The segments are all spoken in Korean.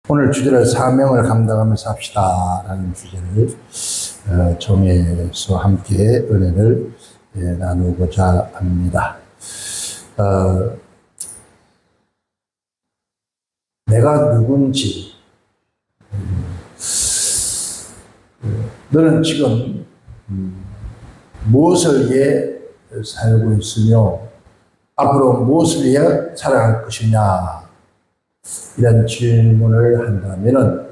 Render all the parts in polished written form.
오늘 주제를 사명을 감당하면서 합시다라는 주제를 정해서 함께 은혜를 나누고자 합니다. 내가 누군지, 너는 지금 무엇을 위해 살고 있으며 앞으로 무엇을 위해 살아갈 것이냐, 이런 질문을 한다면은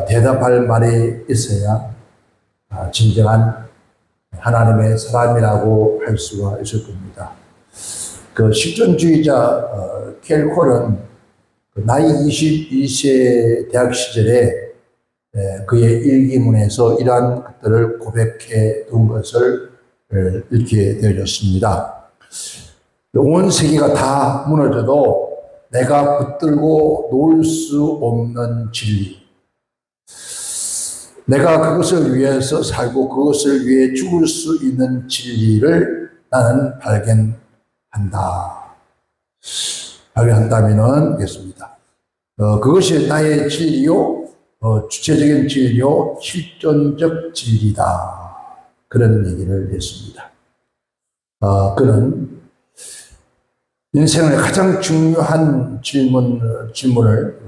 대답할 말이 있어야 진정한 하나님의 사람이라고 할 수가 있을 겁니다. 그 실존주의자 켈콜은 나이 22세 대학 시절에 그의 일기문에서 이러한 것들을 고백해 둔 것을 읽게 되어졌습니다. 온 세계가 다 무너져도 내가 붙들고 놓을 수 없는 진리, 내가 그것을 위해서 살고 그것을 위해 죽을 수 있는 진리를 나는 발견한다면은 겠습니다. 그것이 나의 진리요, 주체적인 진리요, 실존적 진리다, 그런 얘기를 했습니다. 그는 인생의 가장 중요한 질문을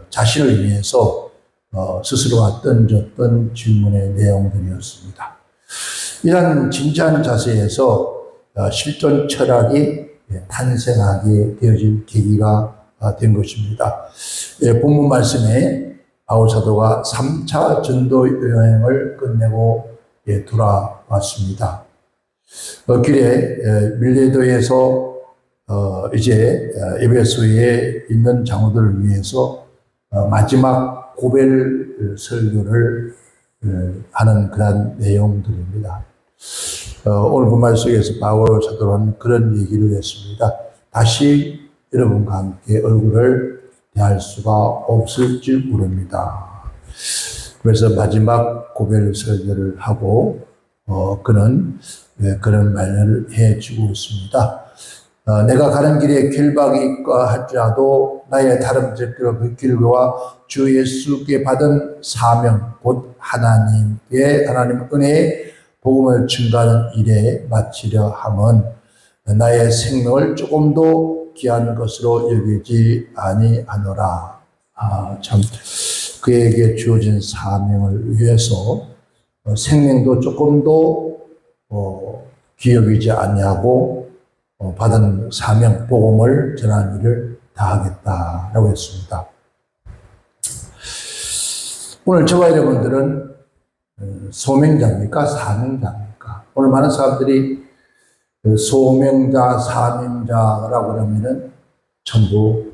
자신을 위해서 스스로가 던졌던 질문의 내용들이었습니다. 이런 진지한 자세에서 실존 철학이 탄생하게 되어진 계기가 된 것입니다. 본문 말씀에 바울 사도가 3차 전도 여행을 끝내고 돌아왔습니다. 길에 밀레도에서 이제 에베소에 있는 장로들을 위해서 마지막 고별 설교를 하는 그런 내용들입니다. 오늘 본말 속에서 바울 사도는 그런 얘기를 했습니다. 다시 여러분과 함께 얼굴을 대할 수가 없을지 모릅니다. 그래서 마지막 고별 설교를 하고 그는 그런 말을 해주고 있습니다. 내가 가는 길에 결박이 있고 할지라도 나의 다름질 그 길과 주 예수께 받은 사명, 곧 하나님 은혜의 복음을 증가하는 일에 마치려 함은 나의 생명을 조금도 귀한 것으로 여기지 아니하노라. 참 그에게 주어진 사명을 위해서 생명도 조금도 귀여기지 아니하고 받은 사명, 복음을 전하는 일을 다하겠다라고 했습니다. 오늘 저와 여러분들은 소명자입니까? 사명자입니까? 오늘 많은 사람들이 소명자, 사명자라고 그러면은 전부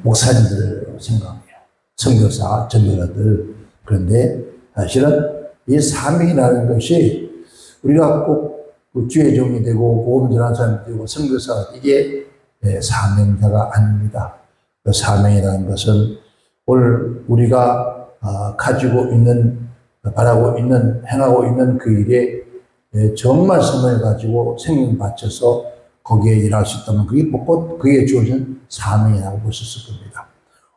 목사님들 생각해요. 선교사, 전도자들. 그런데 사실은 이 사명이라는 것이 우리가 꼭 주의 종이 되고 복음 전하는 사람이 되고 선교사가 이게 사명자가 아닙니다. 그 사명이라는 것은 오늘 우리가 가지고 있는, 바라고 있는, 행하고 있는 그 일에 정말 성을 가지고 생명 바쳐서 거기에 일할 수 있다면 그게 주어진 사명이라고 볼 수 있을 겁니다.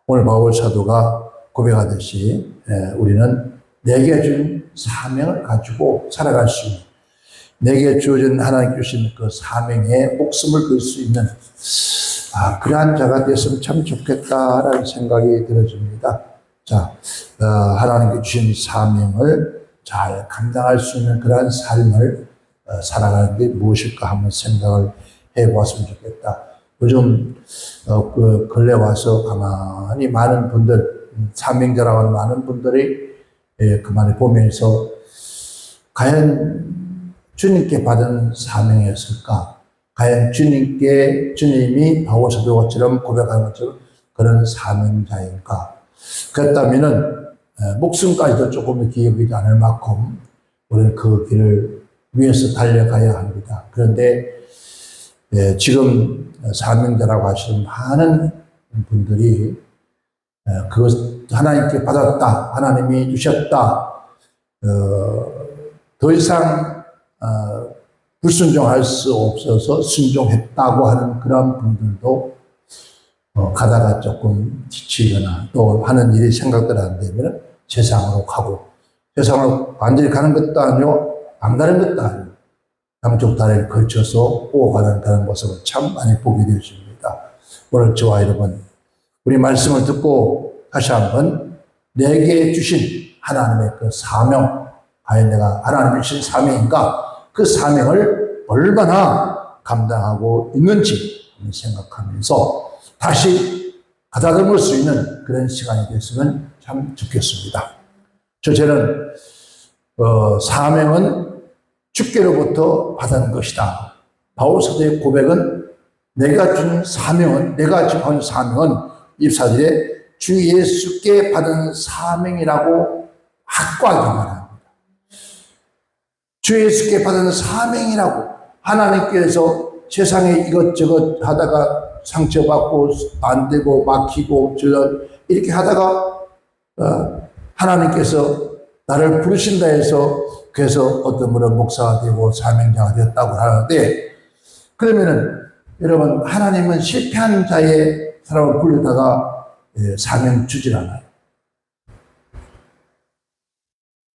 오늘 바울 사도가 고백하듯이 우리는 내게 준 사명을 가지고 살아갈 수 있는, 내게 주어진 하나님 주신 그 사명에 목숨을 걸 수 있는 그러한 자가 됐으면 참 좋겠다라는 생각이 들어집니다. 자, 하나님께 주신 사명을 잘 감당할 수 있는 그러한 삶을 살아가는 게 무엇일까 한번 생각을 해보았으면 좋겠다. 요즘 그 근래 와서 가만히 많은 분들, 사명자라고 하는 많은 분들이 그만을 보면서 과연 주님께 받은 사명이었을까? 과연 주님이 바울 사도처럼 고백하는 것처럼 그런 사명자일까? 그렇다면은 목숨까지도 조금 기억이지 않을 만큼 우리는 그 길을 위해서 달려가야 합니다. 그런데 지금 사명자라고 하시는 많은 분들이 그것 하나님께 받았다, 하나님이 주셨다, 더 이상 불순종할 수 없어서 순종했다고 하는 그런 분들도 가다가 조금 지치거나 또 하는 일이 생각대로 안 되면 세상으로 가고, 세상으로 완전히 가는 것도 아니고 안 가는 것도 아니고 양쪽 다리를 걸쳐서 오고 가는 모습을 참 많이 보게 되었습니다. 오늘 저와 여러분, 우리 말씀을 듣고 다시 한번 내게 주신 하나님의 그 사명, 과연 내가 하나님이 주신 사명인가, 그 사명을 얼마나 감당하고 있는지 생각하면서 다시 가다듬을 수 있는 그런 시간이 됐으면 참 좋겠습니다. 저는 사명은 주께로부터 받은 것이다. 바울 사도의 고백은 내가 준 사명은, 내가 지금 한 사명은 입사들의 주 예수께 받은 사명이라고 확고하게 말합니다. 주 예수께 받은 사명이라고, 하나님께서 세상에 이것저것 하다가 상처받고 안 되고 막히고 이렇게 하다가 하나님께서 나를 부르신다 해서 그래서 어떤 분은 목사가 되고 사명자가 되었다고 하는데, 그러면은 여러분, 하나님은 실패한 자의 사람을 불러다가 사명 주질 않아요.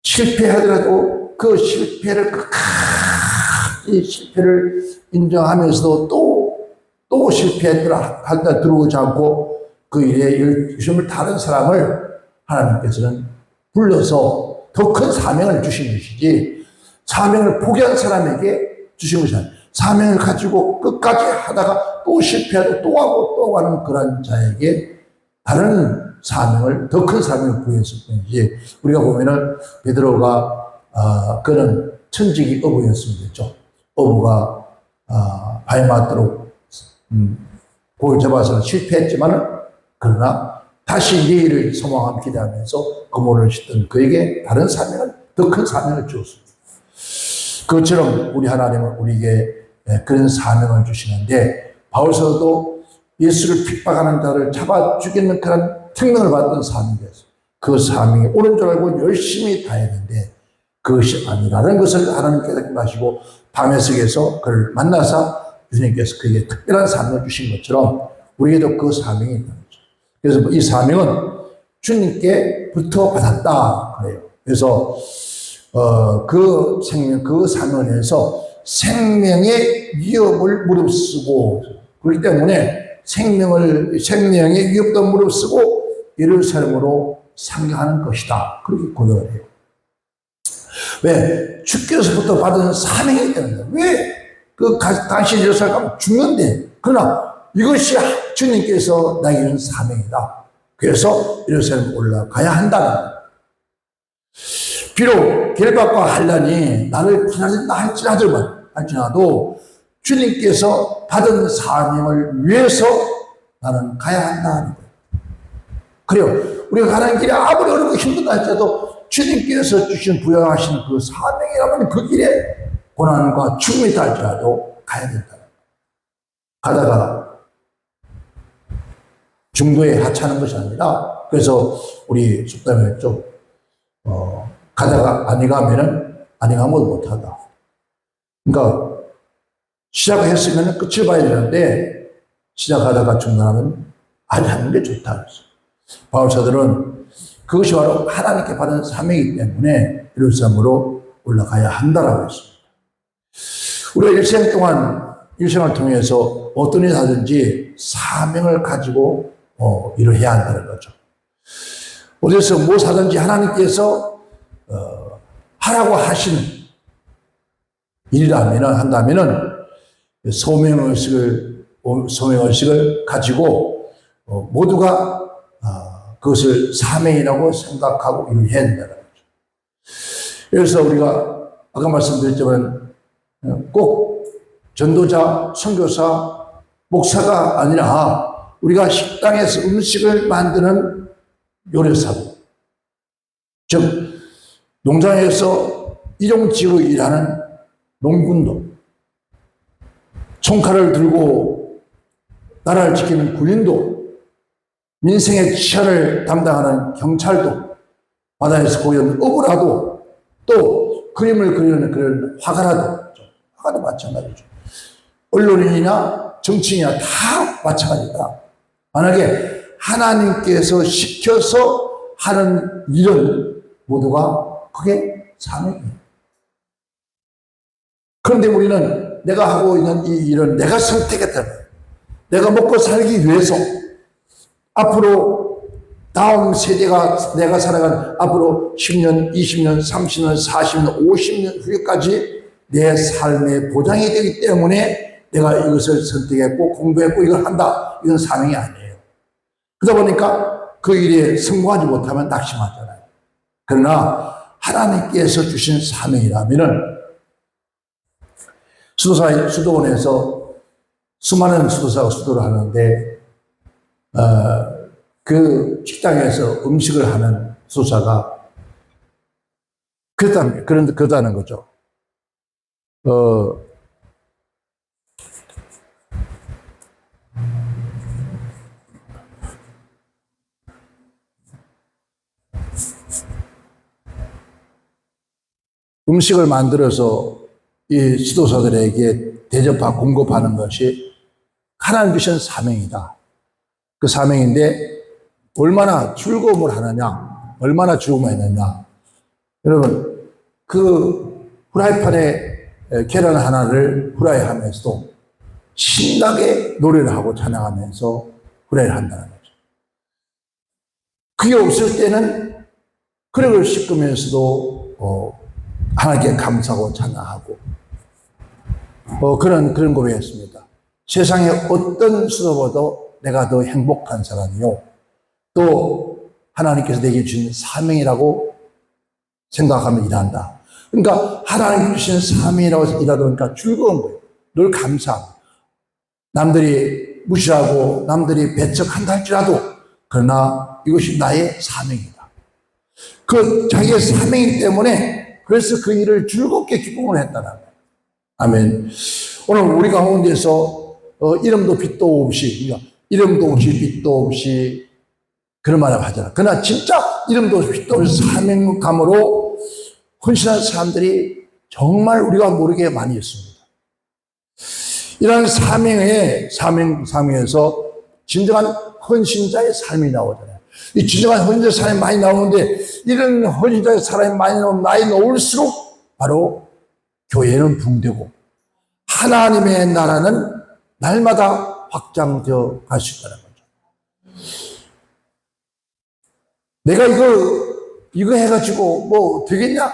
실패하더라도 그 실패를 끝까지 실패를 인정하면서도 또 실패했더라 한다 들어오지 않고 그 일에 열심을 다른 사람을 하나님께서는 불러서 더 큰 사명을 주신 것이지, 사명을 포기한 사람에게 주신 것이 아니에요. 사명을 가지고 끝까지 하다가 또 실패하고 또 하고 또 하는 그런 자에게 다른 사명을, 더 큰 사명을 부여했을 뿐이지, 우리가 보면은 베드로가 그는 천직이 어부였으면 됐죠. 어부가 바위 맞도록 고기 잡아서 실패했지만은, 그러나 다시 내일을 소망하며 기대하면서 그물을 씻던 그에게 다른 사명을, 더 큰 사명을 주었습니다. 그것처럼 우리 하나님은 우리에게 그런 사명을 주시는데, 바울서도 예수를 핍박하는 자를 잡아 죽이는 그런 특명을 받던 사명이 됐어요. 그 사명이 옳은 줄 알고 열심히 다했는데 그것이 아니라는 것을 하나님께서 마시고 다메섹에서 그를 만나서 주님께서 그에게 특별한 사명을 주신 것처럼 우리에게도 그 사명이 있다는 거죠. 그래서 이 사명은 주님께부터 받았다 그래요. 그래서 그 생명, 그 사명을 해서 생명의 위협을 무릅쓰고, 그렇기 때문에 생명의 위협도 무릅쓰고 예루살렘으로 상경하는 것이다. 그렇게 고백을 해요. 왜? 주께로부터 받은 사명이기 때문에. 왜? 당시 예루살렘 가면 죽는데, 그러나 이것이 주님께서 나에게 준 사명이다. 그래서 예루살렘 올라가야 한다는 거예요. 비록 결박과 환난이 나를 피난한다 할지라도 주님께서 받은 사명을 위해서 나는 가야 한다는 거예요. 그래요. 우리가 가는 길이 아무리 어렵고 힘들다 할지라도 주님께서 부여하신 그 사명이라면 그 길에 고난과 죽음이 있다 할지라도 가야 된다. 가다가 중도에 하차하는 것이 아니라, 그래서 우리 속담에 좀 가다가 아니 가면 못하다. 그러니까 시작을 했으면 끝을 봐야 되는데 시작하다가 중단하면 안 하는 게 좋다. 바울사들은 그것이 바로 하나님께 받은 사명이기 때문에 예루살렘으로 올라가야 한다라고 했습니다. 우리가 일생 동안, 일생을 통해서 어떤 일을 하든지 사명을 가지고 일을 해야 한다는 거죠. 어디서 무엇하든지 하나님께서 하라고 하신 일이라면, 한다면은 소명의식을 가지고 모두가 그것을 사명이라고 생각하고 일을 해야 된다는 거죠. 그래서 우리가 아까 말씀드렸지만 꼭 전도자, 선교사, 목사가 아니라 우리가 식당에서 음식을 만드는 요리사고, 즉 농장에서 일용직으로 일하는 농군도, 총칼을 들고 나라를 지키는 군인도, 민생의 치안을 담당하는 경찰도, 바다에서 고기는 어부라도, 또 그림을 그리는 그런 화가도 마찬가지죠. 언론인이나 정치인이나 다 마찬가지다. 만약에 하나님께서 시켜서 하는 일은 모두가 그게 사명이에요. 그런데 우리는 내가 하고 있는 이 일은 내가 선택했다는 거예요. 내가 먹고 살기 위해서 앞으로 다음 세대가 내가 살아가는 앞으로 10년, 20년, 30년, 40년, 50년 후에까지 내 삶의 보장이 되기 때문에 내가 이것을 선택했고 공부했고 이걸 한다. 이건 사명이 아니에요. 그러다 보니까 그 일에 성공하지 못하면 낙심하잖아요. 그러나 하나님께서 주신 사명이라면은 수도원에서 수많은 수도사가 수도를 하는데 그 식당에서 음식을 하는 수도사가 그러다는 거죠. 음식을 만들어서 이 지도사들에게 대접하고 공급하는 것이 하나님 주신 사명이다. 그 사명인데 얼마나 즐거움을 하느냐, 얼마나 즐거움을 했느냐. 여러분, 그 후라이팬에 계란 하나를 후라이 하면서도 신나게 노래를 하고 찬양하면서 후라이를 한다는 거죠. 그게 없을 때는 그릇을 씻으면서도 하나님께 감사하고 찬양하고 그런 고백했습니다. 세상에 어떤 수도보다도 내가 더 행복한 사람이요. 또 하나님께서 내게 주신 사명이라고 생각하며 일한다. 그러니까 하나님 주신 사명이라고 일하다 보니까 즐거운 거예요. 늘 감사하고. 남들이 무시하고 남들이 배척한다 할지라도 그러나 이것이 나의 사명이다. 그 자기의 사명이기 때문에 그래서 그 일을 즐겁게 기쁨을 했다는 거예요. 아멘. 오늘 우리 가운데서 이름도 빛도 없이, 그러니까 이름도 없이 빛도 없이 그런 말을 하잖아. 그러나 진짜 이름도 빛도 없이 사명감으로 헌신한 사람들이 정말 우리가 모르게 많이 있습니다. 이런 사명에서 진정한 헌신자의 삶이 나오잖아요. 이 진정한 헌신자의 삶이 많이 나오는데 이런 헌신자의 사람이 많이 나올수록 바로 교회는 붕대고 하나님의 나라는 날마다 확장되어 갈 수 있다는 거죠. 내가 이거 해가지고 뭐 되겠냐?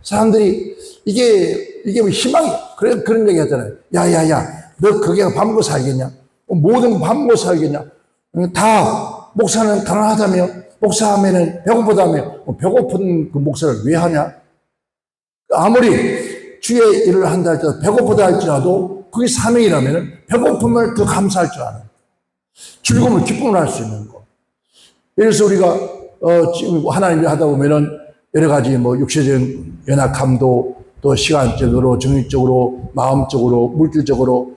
사람들이 이게 뭐 희망이야. 그런 얘기 하잖아요. 야야야, 너 거기가 밥 먹고 살겠냐? 모든 밥 먹고 살겠냐? 다 목사는 가난하다며, 목사하면은 배고프다며, 배고픈 그 목사를 왜 하냐? 아무리 주의 일을 한다 할지라도 배고프다 할지라도 그게 사명이라면은 배고픔을 더 감사할 줄 아는 즐거움을 기쁨을 할 수 있는 거. 그래서 우리가 지금 하나님 일 하다 보면은 여러 가지 뭐 육체적인 연약함도 또 시간적으로 정신적으로 마음적으로 물질적으로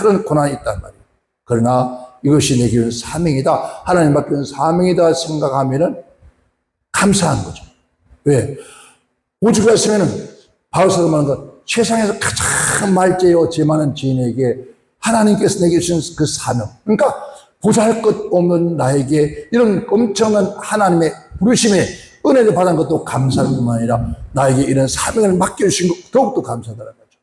많은 고난이 있단 말이에요. 그러나 이것이 내게 준 사명이다. 하나님 맡겨준 사명이다 생각하면은 감사한 거죠. 왜? 오죽 했으면은 바울사도 말하는 것, 세상에서 가장 말죄요 죄 많은 지인에게 하나님께서 내게 주신 그 사명. 그러니까 보잘것 없는 나에게 이런 엄청난 하나님의 부르심에 은혜를 받은 것도 감사할 뿐만 아니라 나에게 이런 사명을 맡겨주신 것 더욱더 감사하다는 거죠.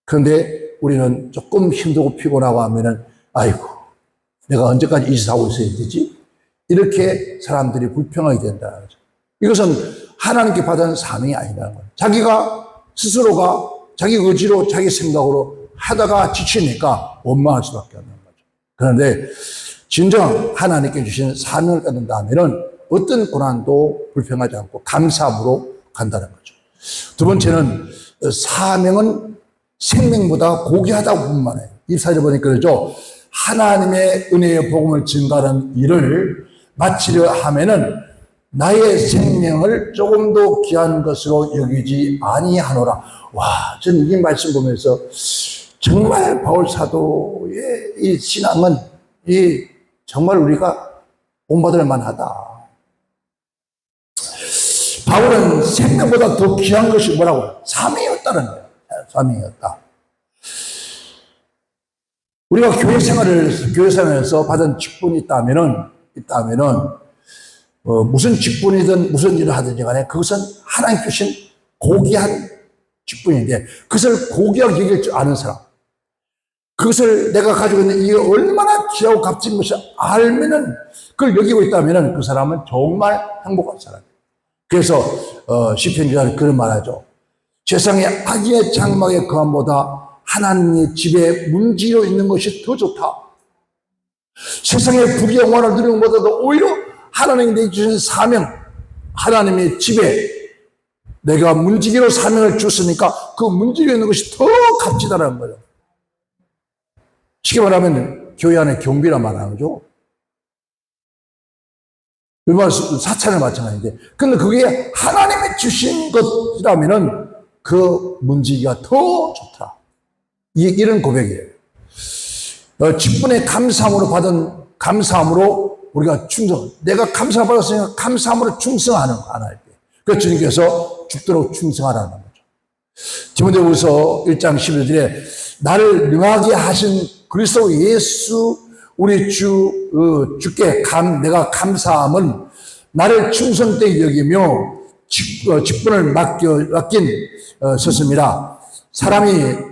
그런데 우리는 조금 힘들고 피곤하고 하면은 아이고 내가 언제까지 이 짓 하고 있어야 되지? 이렇게 사람들이 불평하게 된다는 거죠. 이것은 하나님께 받은 사명이 아니라는 거예요. 자기가 스스로가 자기 의지로 자기 생각으로 하다가 지치니까 원망할 수밖에 없는 거죠. 그런데 진정 하나님께 주신 사명을 갖는다면은 어떤 고난도 불평하지 않고 감사함으로 간다는 거죠. 두 번째는 사명은 생명보다 고귀하다고 뿐만 해요. 입사를 보니까 그러죠. 하나님의 은혜의 복음을 증가하는 일을 마치려 하면은 나의 생명을 조금 더 귀한 것으로 여기지 아니하노라. 와, 저는 이 말씀 보면서 정말 바울 사도의 이 신앙은 정말 우리가 본받을 만하다. 바울은 생명보다 더 귀한 것이 뭐라고? 사명이었다는 거예요. 사명이었다. 우리가 교회 생활에서 받은 직분이 있다면은, 무슨 직분이든 무슨 일을 하든지 간에 그것은 하나님 주신 고귀한 직분인데, 그것을 고귀하게 여길 줄 아는 사람, 그것을 내가 가지고 있는 이게 얼마나 귀하고 값진 것을 알면은, 그걸 여기고 있다면은 그 사람은 정말 행복한 사람이에요. 그래서, 시편 기자는 그런 말 하죠. 세상의 악의 장막에 거함보다 하나님의 집에 문지기로 있는 것이 더 좋다. 세상의 부귀 영화를 누리는 것보다도 오히려 하나님이 내주신 사명, 하나님의 집에 내가 문지기로 사명을 줬으니까 그 문지기로 있는 것이 더 값지다라는 거예요. 쉽게 말하면 교회 안에 경비란 말하는 거죠. 얼마나 사찰을 마찬가지인데, 근데 그게 하나님이 주신 것이라면은 그 문지기가 더 좋다. 이런 고백이에요. 직분의 감사함으로 받은 감사함으로 우리가 내가 감사를 받았으니까 감사함으로 충성하는 거 하나님께. 그래서 주님께서 죽도록 충성하라는 거죠. 디모데후서 1장 11절에 나를 능하게 하신 그리스도 예수 우리 주께 내가 감사함은 나를 충성되게 여기며 직분을 맡긴 섰습니다. 사람이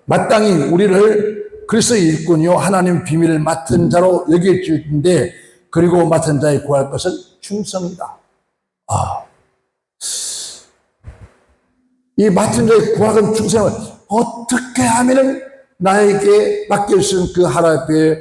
마땅히 우리를 그리스도의 일꾼이요 하나님 비밀을 맡은 자로 여길 줄인데, 그리고 맡은 자의 구할 것은 충성이다. 이 맡은 자의 구하는 충성을 어떻게 하면은 나에게 맡겨주신 그 하나님 앞에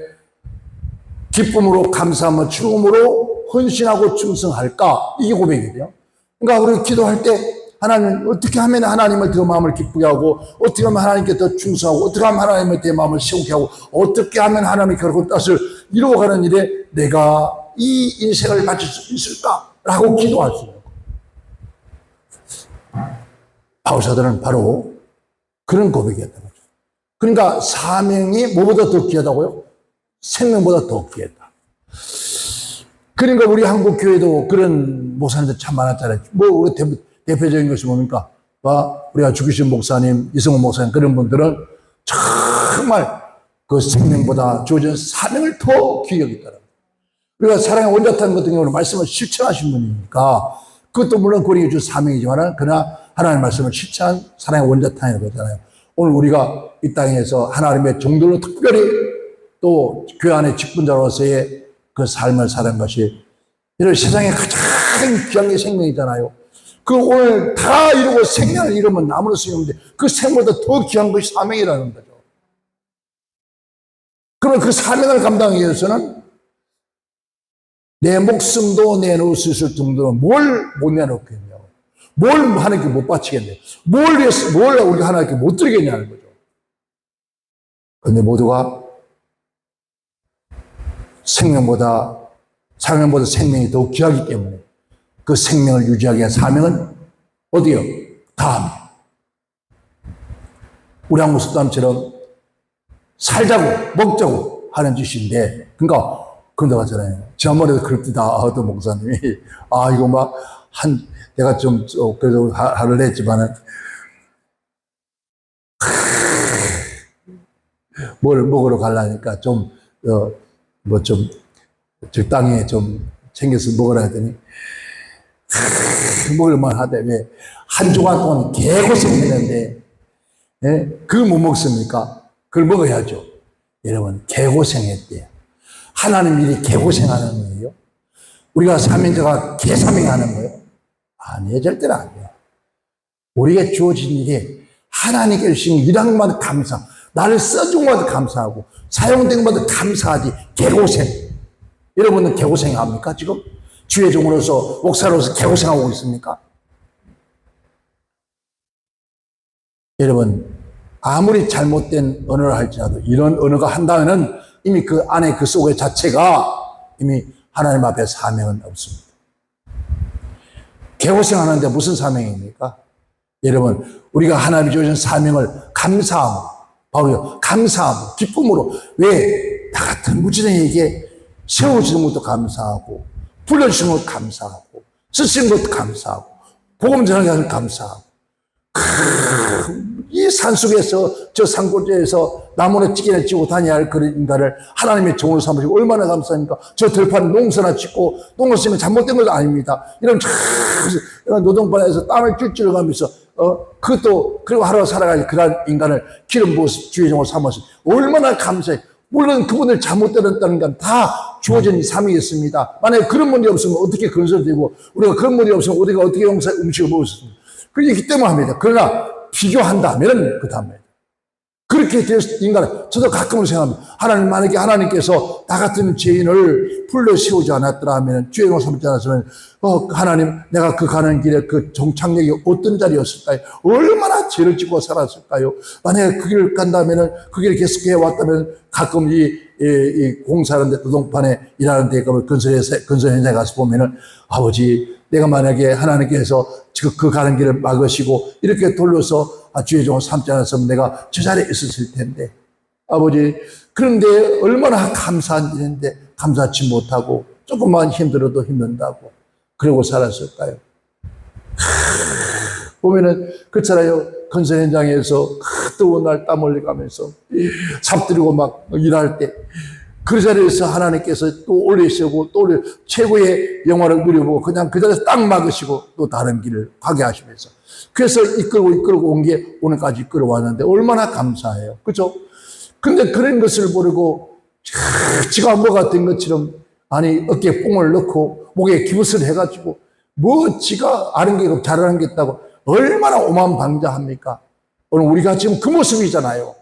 기쁨으로 감사함을 충음으로 헌신하고 충성할까? 이게 고백이에요. 그러니까 우리 기도할 때 하나님 어떻게 하면 하나님을 더 마음을 기쁘게 하고, 어떻게 하면 하나님께 더 충성하고, 어떻게 하면 하나님을 내 마음을 세우게 하고, 어떻게 하면 하나님의 결국 뜻을 이루어가는 일에 내가 이 인생을 바칠 수 있을까라고 기도할 수 있는 거예요. 바울사도는 바로 그런 고백이었던 거죠. 그러니까 사명이 뭐보다 더 귀하다고요? 생명보다 더 귀하다. 그러니까 우리 한국 교회도 그런 목사님들 참 많았잖아요. 우리 대표적인 것이 뭡니까? 우리가 죽으신 목사님, 이승훈 목사님, 그런 분들은 정말 그 생명보다 주어진 사명을 더 귀히 여겼더라고요. 우리가 사랑의 원자탄 같은 경우는 말씀을 실천하신 분이니까 그것도 물론 그에게 준 사명이지만, 그러나 하나님의 말씀을 실천한 사랑의 원자탄이라고 하잖아요. 오늘 우리가 이 땅에서 하나님의 종들로 특별히 또 교회 안의 직분자로서의 그 삶을 사는 것이 이런 세상에 가장 귀한 게 생명이잖아요. 그 오늘 다 이루고 생명을 이루면 나무로 쓰이는데 그 생명보다 더 귀한 것이 사명이라는 거죠. 그러면 그 사명을 감당하기 위해서는 내 목숨도 내놓을 수 있을 정도로 뭘 못 내놓겠냐고. 뭘 하나님께 못 바치겠냐. 뭘 우리가 하나님께 못 드리겠냐는 거죠. 그런데 모두가 사명보다 생명이 더 귀하기 때문에 그 생명을 유지하기 위한 사명은 어디요? 다합니다. 우리 한국 속담처럼 살자고 먹자고 하는 짓인데, 그러니까 그런다고 하잖아요. 지난번에도 그렇다 하던 목사님이 이거 막 내가 좀 그래도 화를 냈지만은 뭘 먹으러 가려니까 좀 적당히 좀 챙겨서 먹으라 했더니 먹을만 하대. 왜? 한 조각 동안 개고생했는데, 그걸 못 먹습니까? 그걸 먹어야죠. 여러분, 개고생했대요. 하나님 일이 개고생하는 거예요? 우리가 사명자가 개사명하는 거예요? 아니에요. 절대로 아니에요. 우리에게 주어진 일이 하나님께 주신 일한 것마다 감사, 나를 써준 것마다 감사하고, 사용된 것마다 감사하지. 개고생. 여러분은 개고생합니까, 지금? 주의 종으로서, 목사로서 개고생하고 있습니까? 여러분, 아무리 잘못된 언어를 할지라도 이런 언어가 한다면은 이미 그 안에 그 속의 자체가 이미 하나님 앞에 사명은 없습니다. 개고생하는데 무슨 사명입니까? 여러분, 우리가 하나님이 주신 사명을 감사함으로, 바로 감사함으로, 기쁨으로, 왜? 나 같은 무지랭이에게 세워주는 것도 감사하고, 불러주시는 것도 감사하고, 쓰시는 것도 감사하고, 복음 전하는 것도 감사하고, 이 산속에서 저 산골짜기에서 나무나 찌개나 찌고 다녀야 할 그런 인간을 하나님의 종으로 삼으시고 얼마나 감사합니까? 저 들판 농사나 짓고 농사 짓는 잘못된 것도 아닙니다. 이런 노동반에서 땀을 찔찔 가면서 그것도 그리고 하루 살아갈 그런 인간을 기름 부어서 주의 종으로 삼아서 얼마나 감사해. 물론 그분을 잘못 들었다는 건 다 주어진 삶이겠습니다. 만약에 그런 문제 없으면 어떻게 건설되고 우리가 그런 문제 없으면 우리가 어떻게 음식을 먹을 수 있습니까? 그렇기 때문에 합니다. 그러나 비교한다면 그 다음에 그렇게 될 인간은 저도 가끔은 생각합니다. 하나님 만약에 하나님께서 나 같은 죄인을 불러 세우지 않았더라 하면 주의 종을 삼지 않았으면 하나님 내가 그 가는 길에 그 정착력이 어떤 자리였을까요? 얼마나 죄를 짓고 살았을까요? 만약에 그 길을 간다면은 그 길을 계속해 왔다면 가끔 이 공사하는데 노동판에 일하는데 건설 현장에 가서 보면은 아버지 내가 만약에 하나님께서 그 가는 길을 막으시고 이렇게 돌려서 주의 종을 삼지 않았으면 내가 저 자리에 있었을 텐데 아버지 그런데 얼마나 감사한 일인데 감사치 못하고 조금만 힘들어도 힘든다고 그러고 살았을까요? 보면은 그렇잖아요. 건설 현장에서 뜨거운 날 땀 흘려가면서 삽들이고 막 일할 때 그 자리에서 하나님께서 또 올리시고 또 최고의 영화를 누려보고 그냥 그 자리에서 딱 막으시고 또 다른 길을 가게 하시면서 그래서 이끌고 온 게 오늘까지 이끌어왔는데 얼마나 감사해요. 그죠? 근데 그런 것을 모르고 지가 뭐가 된 것처럼 아니 어깨에 뽕을 넣고 목에 기부스를 해가지고 뭐 지가 아는 게 잘하는 게 있다고 얼마나 오만방자합니까? 오늘 우리가 지금 그 모습이잖아요.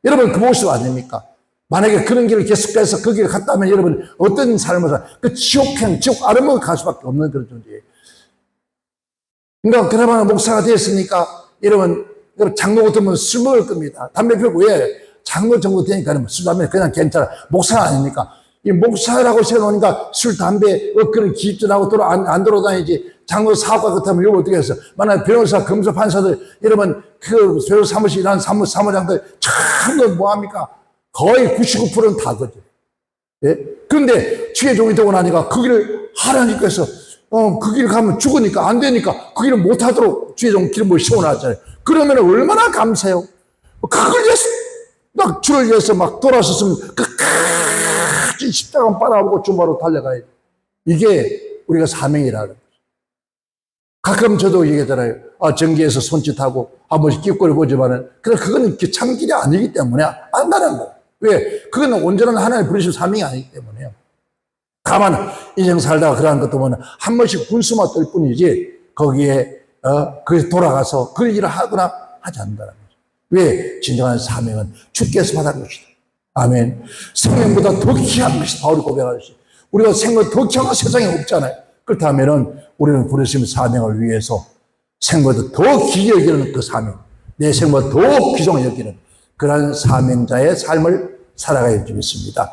여러분 그 모습 아닙니까? 만약에 그런 길을 계속해서 그 길을 갔다면 여러분 어떤 삶을 살? 그 지옥 아래로 갈 수밖에 없는 그런 존재예요. 그러니까 그나마 목사가 되었으니까 여러분 장로 같으면 술 먹을 겁니다. 담배 피우고 왜? 장로 정도 되니까 술 담배 그냥 괜찮아. 목사가 아닙니까? 이 목사라고 세워놓으니까 술 담배 그런 기입전하고 안 돌아다니지. 장로 사업가 같으면 이거 어떻게 했어? 만약 변호사 검사 판사들 여러분 그 변호사 사무실 일하는 사무장들 참 뭐합니까? 거의 99%는 다 거죠. 예? 그런데 주의 종이 되고 나니까 그 길을 하나님께서 그 길 가면 죽으니까 안 되니까 그 길을 못 하도록 주의 종 기름을 씌워놨잖아요. 그러면 얼마나 감사해요. 그걸 위해서 막 주를 위해서 막 돌아섰으면 끝까지 십자가 빨아보고 주마로 달려가야 돼. 이게 우리가 사명이라는 거죠. 가끔 저도 얘기하잖아요. 전기에서 손짓하고 한 번씩 끼꼬리 보지만은 그거는 참 길이 아니기 때문에 안 가는 거예요. 왜? 그건 온전한 하나님의 부르신 사명이 아니기 때문에요. 다만 인생 살다가 그러한 것도 보면 한 번씩 군수만 뜰 뿐이지 거기에 거기서 돌아가서 그 일을 하거나 하지 않는다는 거죠. 왜? 진정한 사명은 주께서 받은 것이다. 아멘. 생명보다 더 귀한 것이 바울이 고백하듯이 우리가 생명 더 귀한 건 세상에 없잖아요. 그렇다면은 우리는 부르심 사명을 위해서 생명보다 더 귀히 여기는 그 사명, 내 생명보다 더 귀중히 여기는 그런 사명자의 삶을 살아가야 되겠습니다.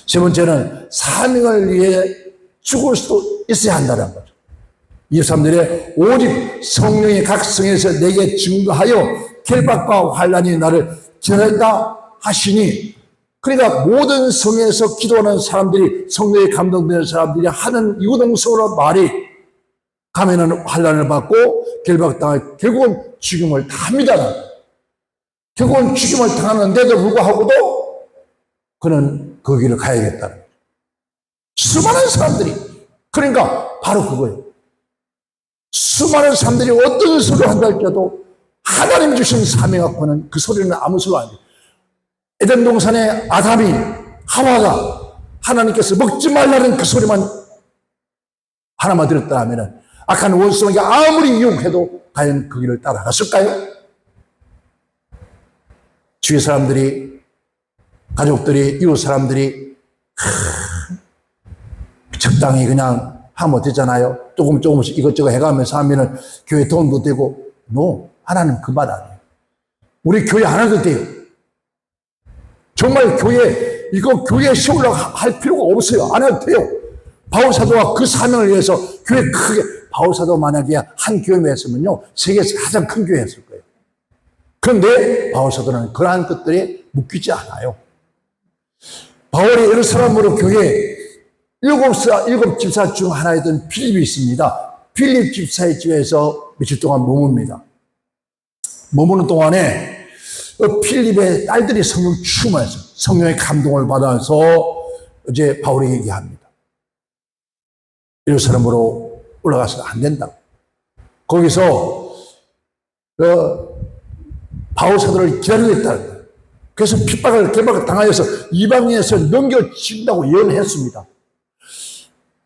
세 번째는 사명을 위해 죽을 수도 있어야 한다는 거죠. 23절에 오직 성령이 각 성에서 내게 증거하여 결박과 환난이 나를 지나다 하시니 그러니까 모든 성에서 기도하는 사람들이 성령에 감동되는 사람들이 하는 유동성으로 말이 가면은 환난을 받고 결박당할 결국은 죽임을 당합니다. 결국은 죽임을 당하는데도 불구하고도 그는 그 길을 가야겠다는 거예요. 수많은 사람들이 그러니까 바로 그거예요. 수많은 사람들이 어떤 소리를 한다 할지라도 하나님 주신 사명 갖고는 그 소리는 아무 소리 아니에요. 에덴 동산의 아담이 하와가 하나님께서 먹지 말라는 그 소리만 하나만 들었다 하면은 악한 원수에게 아무리 유혹해도 과연 그 길을 따라갔을까요? 주위 사람들이 가족들이 이웃 사람들이 적당히 그냥 하면 되잖아요. 조금씩 이것저것 해가면서 하면은 교회 도움도 되고 하나님 그 말 아니에요. 우리 교회 안 해도 돼요. 정말 이거 교회에 세우려고 할 필요가 없어요. 안 해도 돼요. 바울사도가 그 사명을 위해서 교회 크게, 바울사도 만약에 한 교회에 했으면요, 세계에서 가장 큰 교회 했을 거예요. 그런데 바울사도는 그러한 것들에 묶이지 않아요. 바울이 예루살렘으로 교회 일곱 집사 중 하나였던 필립이 있습니다. 필립 집사의 집에서 며칠 동안 머뭅니다. 머무는 동안에 필립의 딸들이 성령 충만해서 성령의 감동을 받아서 이제 바울이 얘기합니다. 예루살렘으로 올라가서는 안 된다고. 거기서 바울 사도를 기다리고 있다는 거예요. 그래서 핍박을 개박을 당하여서 이방인에서 넘겨진다고 예언했습니다.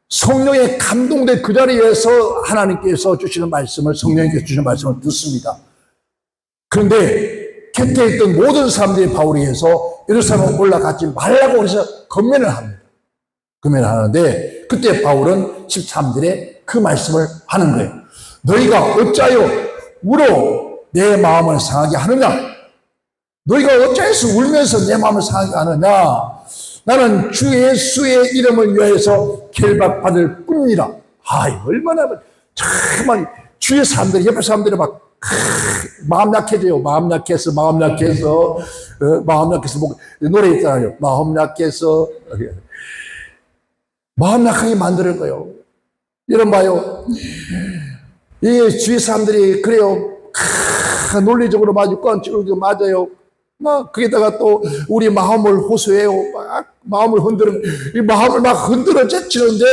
성령에 감동된 그 자리에서 하나님께서 주시는 말씀을, 성령님께서 주시는 말씀을 듣습니다. 그런데 곁에 있던 모든 사람들이 바울에 의해서 예루살렘 올라가지 말라고 해서 건면을 합니다. 건면을 하는데 그때 바울은 13절에 그 말씀을 하는 거예요. 너희가 어찌하여 울어 내 마음을 상하게 하느냐? 너희가 어찌해서 울면서 내 마음을 상하게 하느냐? 나는 주 예수의 이름을 위하여서 결박받을 뿐이라. 얼마나 정말 주의 사람들이, 옆에 사람들이 막 마음 약해져요. 마음 약해서 노래 있잖아요. 마음 약해서 마음 약하게 만드는 거예요. 여러분 봐요. 이 주위 사람들이 그래요. 논리적으로 맞고 맞아요. 거기다가 또 우리 마음을 호소해요. 마음을 흔드는, 이 마음을 막 흔들어 제치는데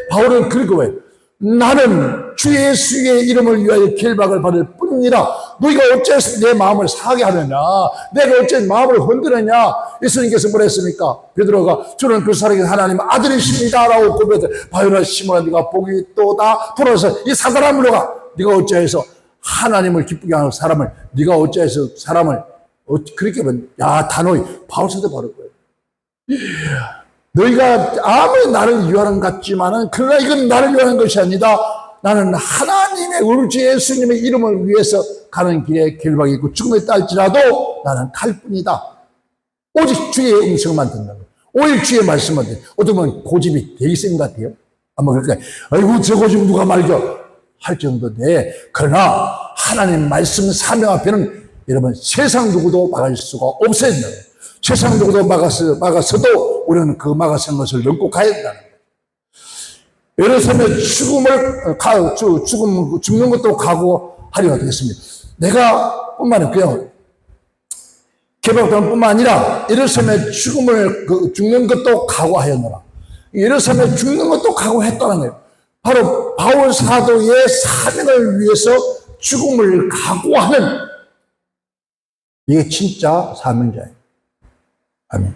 바울은 그럴 거예요. 나는 주 예수의 이름을 위하여 결박을 받을 뿐이라. 너희가 어째서 내 마음을 상하게 하느냐? 내가 어째 마음을 흔드느냐? 예수님께서 뭐라 했습니까? 베드로가 주는 그 사람이 하나님 아들이십니다 라고 고백했다. 바요나 시몬아 네가 복이 있도다. 돌아서 이 사단함으로 가. 네가 어째서 하나님을 기쁘게 하는 사람을, 네가 어째서 사람을 그렇게 하면 단호히 바울 사도 바를 거예요. 너희가 아무리 나를 위하는 것 같지만은 그러나 이건 나를 위하는 것이 아니다. 나는 하나님의 우리 주 예수님의 이름을 위해서 가는 길에 결박이 있고 죽음에 딸지라도 나는 갈 뿐이다. 오직 주의 음성만 듣는다. 오직 주의 말씀만 듣는다. 어떤 분은 고집이 되게 센 것 같아요. 아마 그럴까요? 아이고 저 고집 누가 말이죠 할 정도인데, 그러나 하나님 말씀 사명 앞에는 여러분 세상 누구도 막을 수가 없어야 된다. 세상 누구도 막았어도 우리는 그 막아선 것을 넘고 가야 된다는 거예요. 예루살렘의 죽는 것도 각오하려고 되겠습니다. 내가 뿐만 아니라 개박당 뿐만 아니라 예루살렘의 죽는 것도 각오하였노라. 예루살렘에 죽는 것도 각오했다는 거예요. 바로 바울 사도의 사명을 위해서 죽음을 각오하는, 이게 진짜 사명자예요. 아멘.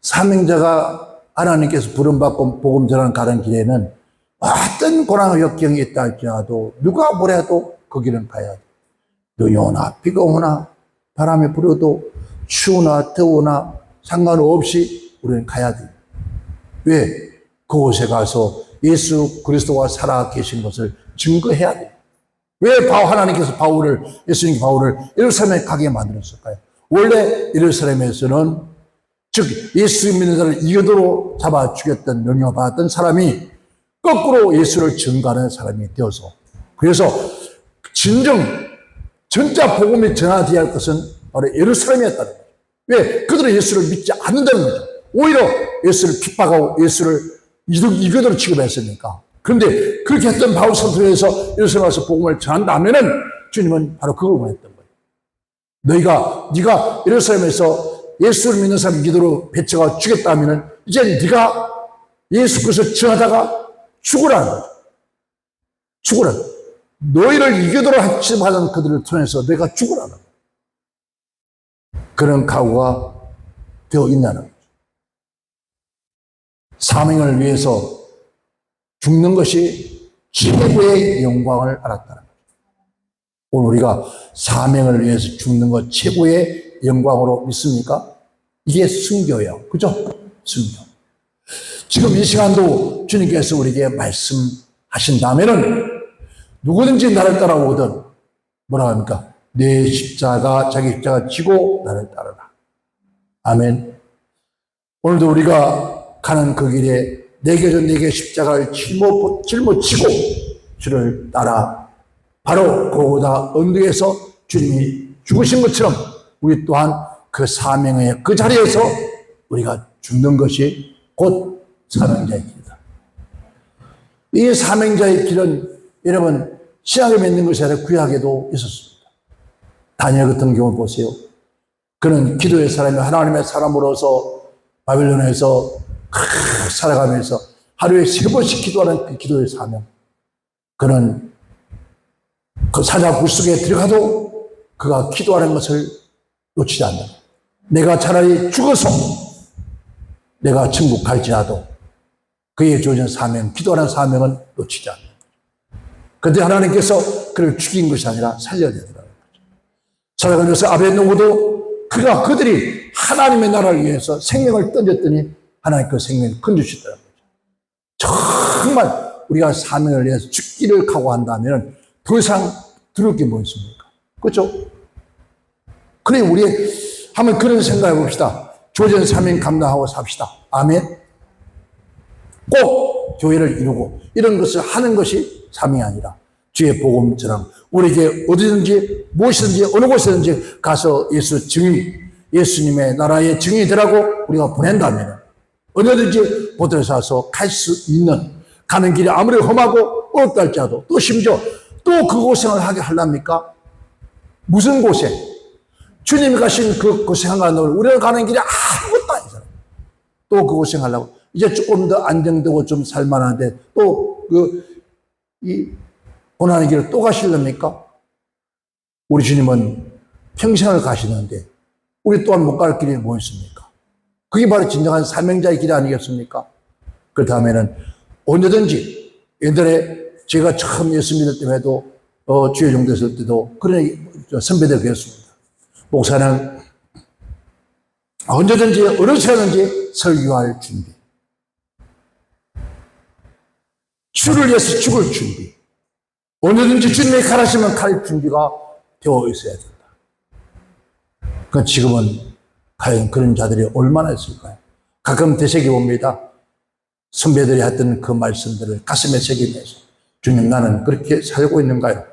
사명자가 하나님께서 부름받고 복음 전하는 가는 길에는 어떤 고난과 역경이 있다 할지라도 누가 뭐래도 그 길은 가야 돼. 눈이 오나 비가 오나 바람이 불어도 추우나 더우나 상관없이 우리는 가야 돼. 왜? 그곳에 가서 예수 그리스도가 살아 계신 것을 증거해야 돼. 왜 하나님께서 예수님 바울을 예루살렘에 가게 만들었을까요? 원래 예루살렘에서는 즉 예수 믿는 자를 이교도로 잡아 죽였던 명령을 받았던 사람이 거꾸로 예수를 증거하는 사람이 되어서, 그래서 전자 복음이 전하되어야 할 것은 바로 예루살렘이었다는 거죠. 왜? 그들은 예수를 믿지 않는다는 거죠. 오히려 예수를 핍박하고 예수를 이교도로 취급했으니까. 그런데 그렇게 했던 바울 사도에서 예루살렘에 와서 복음을 전한다면은 주님은 바로 그걸 원했던 거예요. 네가 예루살렘에서 예수를 믿는 사람 이교도로 배쳐가 죽였다면은 이제 네가 예수 그리스도를 전하다가 죽으라는 거죠. 죽으라. 너희를 이교도로 하는 그들을 통해서 내가 죽으라는 거죠. 그런 각오가 되어 있다는 거죠. 사명을 위해서 죽는 것이 최고의 영광을 알았다는 거죠. 오늘 우리가 사명을 위해서 죽는 것 최고의 영광으로 믿습니까? 이게 순교예요. 그죠? 순교. 지금 이 시간도 주님께서 우리에게 말씀하신다면은 누구든지 나를 따라오거든 뭐라 합니까? 내 십자가 자기 십자가 지고 나를 따르라. 아멘. 오늘도 우리가 가는 그 길에 내게 전 내게 십자가를 짊어지고 주를 따라 바로 그보다 언덕에서 주님이 죽으신 것처럼 우리 또한 그 사명의 그 자리에서 우리가 죽는 것이 곧 사명자의 길이다. 이 사명자의 길은 여러분 신약에 맺는 것이 아니라 구약에도 있었습니다. 다니엘 같은 경우 보세요. 그는 기도의 사람이 하나님의 사람으로서 바빌론에서 살아가면서 하루에 3번씩 기도하는 그 기도의 사명. 그는 그 사자 굴속에 들어가도 그가 기도하는 것을 놓치지 않는다. 내가 차라리 죽어서 내가 천국 갈지라도 그의 주어진 사명, 기도하는 사명은 놓치지 않는다. 그런데 하나님께서 그를 죽인 것이 아니라 살려야 되더라고요. 살아가면서 아벤노고도 그가 그들이 하나님의 나라를 위해서 생명을 던졌더니 하나님 그 생명을 건져주시더라고요. 정말 우리가 사명을 위해서 죽기를 각오한다면 더 이상 들을 게 뭐 있습니까? 그렇죠? 그래, 우리 한번 그런 생각해 봅시다. 주어진 사명 감당하고 삽시다. 아멘. 꼭 교회를 이루고 이런 것을 하는 것이 사명이 아니라 주의 복음처럼 우리에게 어디든지 무엇이든지 어느 곳이든지 가서 예수님의 나라의 증인이 되라고 우리가 보낸다면 어디든지 보도를 사서 갈 수 있는, 가는 길이 아무리 험하고 어렵다 할지라도 또 심지어 또 그 고생을 하게 하렵니까? 무슨 고생? 주님이 가신 그 고생한 걸 우리가 가는 길이 아무것도 아니잖아요. 또 그 고생하려고 이제 조금 더 안정되고 좀 살만한데 또 이 고난의 길을 또 가시렵니까? 우리 주님은 평생을 가시는데 우리 또한 못 갈 길이 뭐 있습니까? 그게 바로 진정한 사명자의 길 아니겠습니까? 그렇다면은 언제든지 옛날에 제가 처음 예수 믿을 때에도 주의 종됐을 때도 그런 선배들 그랬습니다. 목사는 언제든지 어디서든지 설교할 준비, 주를 위해서 죽을 준비, 언제든지 주님이 가라시면 갈 준비가 되어 있어야 된다. 그 지금은 과연 그런 자들이 얼마나 있을까요? 가끔 되새겨 봅니다. 선배들이 했던 그 말씀들을 가슴에 새기면서 주님, 나는 그렇게 살고 있는가요?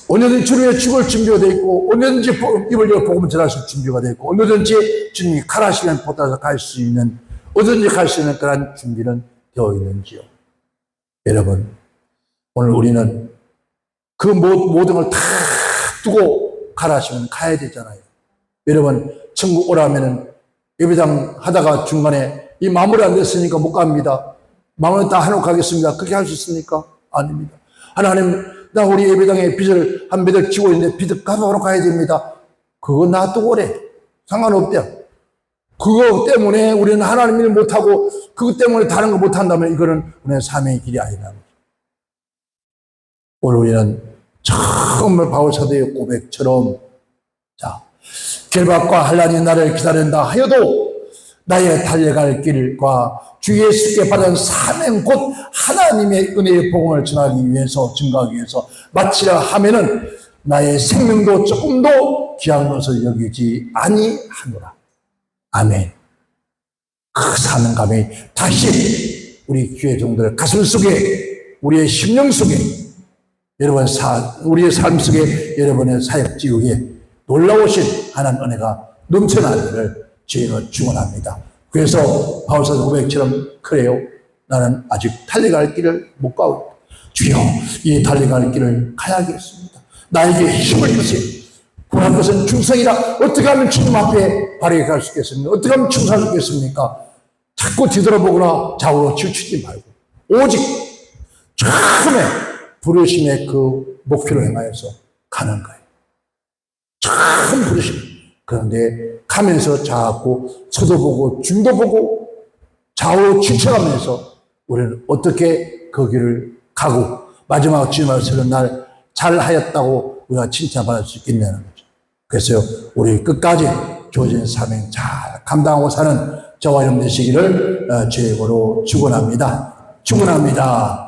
언제든지 주님의 죽을 준비가 되어 있고 언제든지 입을 열어 복음을 전할 수 있는 준비가 되어 있고 언제든지 주님이 가라시면 보다서 갈 수 있는, 어디든지 갈 수 있는 그런 준비는 되어 있는지요? 여러분, 오늘 우리는 그 모든 걸 다 두고 가라시면 가야 되잖아요. 여러분, 천국 오라면은 예배당 하다가 중간에 이 마무리 안 됐으니까 못 갑니다. 마무리 다 해놓고 가겠습니다. 그렇게 할 수 있습니까? 아닙니다. 하나님, 나 우리 예배당에 빚을 한 몇 억 지고 있는데 빚을 갚아놓고 가야 됩니다. 그거 놔두고 오래. 상관없대요. 그거 때문에 우리는 하나님 일 못하고 그것 때문에 다른 거 못한다면 이거는 우리는 사명의 길이 아니라는 거죠. 오늘 우리는 정말 바울 사도의 고백처럼, 자, 결박과 환난이 나를 기다린다 하여도 나의 달려갈 길과 주 예수께 받은 사명 곧 하나님의 은혜의 복음을 전하기 위해서, 증거하기 위해서 마치려 하면은 나의 생명도 조금도 귀한 것을 여기지 아니하노라. 아멘. 그 사명감이 다시 우리 교회 종들 가슴 속에, 우리의 심령 속에, 여러분 우리의 삶 속에, 여러분의 사역 지역에 놀라우신 하나님 은혜가 넘쳐나기를 주님은 축원합니다. 그래서 바울사도 고백처럼, 그래요, 나는 아직 달려갈 길을 못 가고 주여 이 달려갈 길을 가야겠습니다. 나에게 힘을 주세요. 구할 것은 충성이라. 어떻게 하면 주님 앞에 바르게 갈 수 있겠습니까? 어떻게 하면 충성할 수 있겠습니까? 자꾸 뒤돌아보거나 좌우로 치우치지 말고 오직 처음에 부르심의 그 목표를 향하여서 가는 거예요. 참 부르심. 그런데 가면서 자꾸 서도 보고 중도 보고 좌우로 치쳐가면서 우리는 어떻게 그 길을 가고 마지막 주님을 서는 날 잘하였다고 우리가 칭찬받을 수 있겠냐는 거죠. 그래서 우리 끝까지 주어진 사명 잘 감당하고 사는 저와 여러분 되시기를 주의 이름으로 축원합니다. 축원합니다.